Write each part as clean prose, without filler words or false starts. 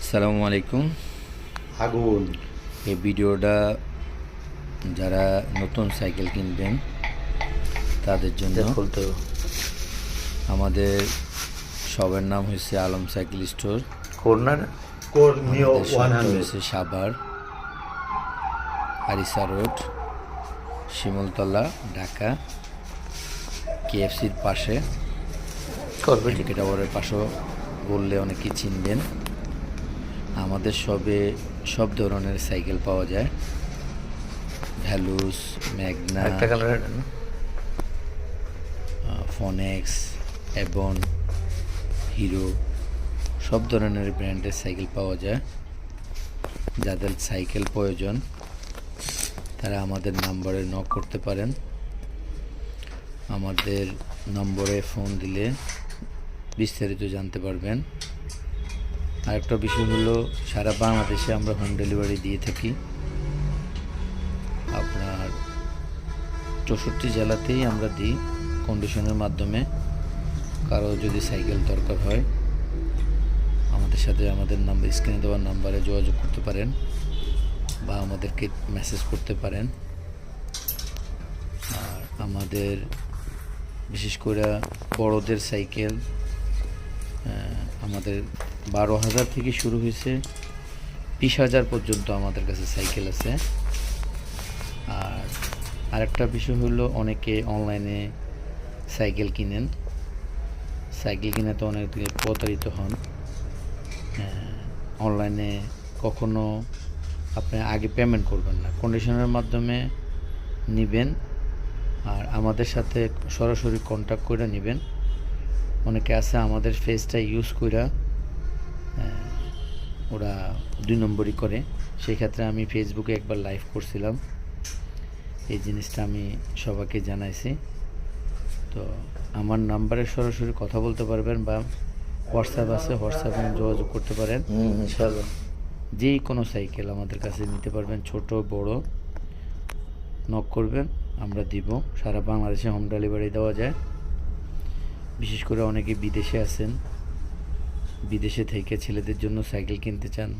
আসসালামু আলাইকুম। আগুন এই ভিডিওটা যারা নতুন সাইকেল কিনবেন তাদের জন্য। খুলতে আমাদের শপের নাম হচ্ছে Alam cycle store. Corner core নিও আমাদের শপটা 100 হচ্ছে সাভার আরিসা রোড, শিমুলতলা, ঢাকা। কেএফসির পাশে, এমকে টাওয়ারের পাশেও বললে অনেকেই চিনবেন। আমাদের শপে সব ধরনের সাইকেল পাওয়া যায়। ভ্যালুস, ম্যাগনা, একটা কালার ফনেক্স, অ্যাবন, হিরো সব ধরনের ব্র্যান্ডের সাইকেল পাওয়া যায়। যাদের সাইকেল প্রয়োজন তারা আমাদের নম্বরে নক করতে পারেন। আমাদের নম্বরে ফোন দিলে বিস্তারিত জানতে পারবেন। আরেকটা বিষয় হলো, সারা বাংলাদেশে আমরা হোম ডেলিভারি দিয়ে থাকি। আপনার 64 জেলাতেই আমরা দিই কন্ডিশনের মাধ্যমে। কারো যদি সাইকেল দরকার হয় আমাদের সাথে আমাদের নাম্বার, স্ক্রিনে দেওয়ার নাম্বারে যোগাযোগ করতে পারেন বা আমাদেরকে মেসেজ করতে পারেন। আর আমাদের বিশেষ করে বড়দের সাইকেল আমাদের 12,000 থেকে শুরু হয়েছে, 20,000 পর্যন্ত আমাদের কাছে সাইকেল আছে। আর আরেকটা বিষয় হলো, অনেকে অনলাইনে সাইকেল কিনেন, সাইকেল কিনে তো অনেক প্রতারিত হন। অনলাইনে কখনো আপনি আগে পেমেন্ট করবেন না, কন্ডিশনের মাধ্যমে নেবেন আর আমাদের সাথে সরাসরি কন্ট্যাক্ট করে নেবেন। অনেকে আছে আমাদের ফেসটা ইউজ করে ওরা 2 নম্বরই করে। সেই ক্ষেত্রে আমি ফেসবুকে একবার লাইভ করছিলাম, এই জিনিসটা আমি সবাইকে জানাইছি। তো আমার নাম্বারে সরাসরি কথা বলতে পারবেন বা হোয়াটসঅ্যাপ আছে, হোয়াটসঅ্যাপে যোগাযোগ করতে পারেন। ইনশাআল্লাহ যে কোনো সাইকেল আমাদের কাছে নিতে পারবেন, ছোট বড়। নক করবেন, আমরা দিব। সারা বাংলাদেশে হোম ডেলিভারি দেওয়া যায়। বিশেষ করে অনেকে বিদেশে আছেন, বিদেশে থেকে ছেলেদের জন্য সাইকেল কিনতে চান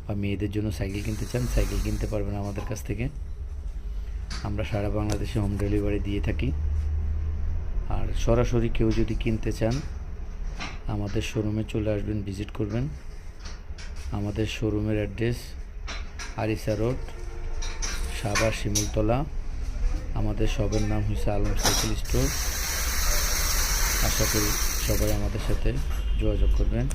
বা মেয়েদের জন্য সাইকেল কিনতে চান, সাইকেল কিনতে পারবেন আমাদের কাছ থেকে। আমরা সারা বাংলাদেশে হোম ডেলিভারি দিয়ে থাকি। আর সরাসরি কেউ যদি কিনতে চান আমাদের শোরুমে চলে আসবেন, ভিজিট করবেন। আমাদের শোরুমের অ্যাড্রেস আরিসা রোড, সাভার, শিমুলতলা। আমাদের শপের নাম হচ্ছে আলম সাইকেল স্টোর। আশা করি সবাই আমাদের সাথে যোগাযোগ করবেন।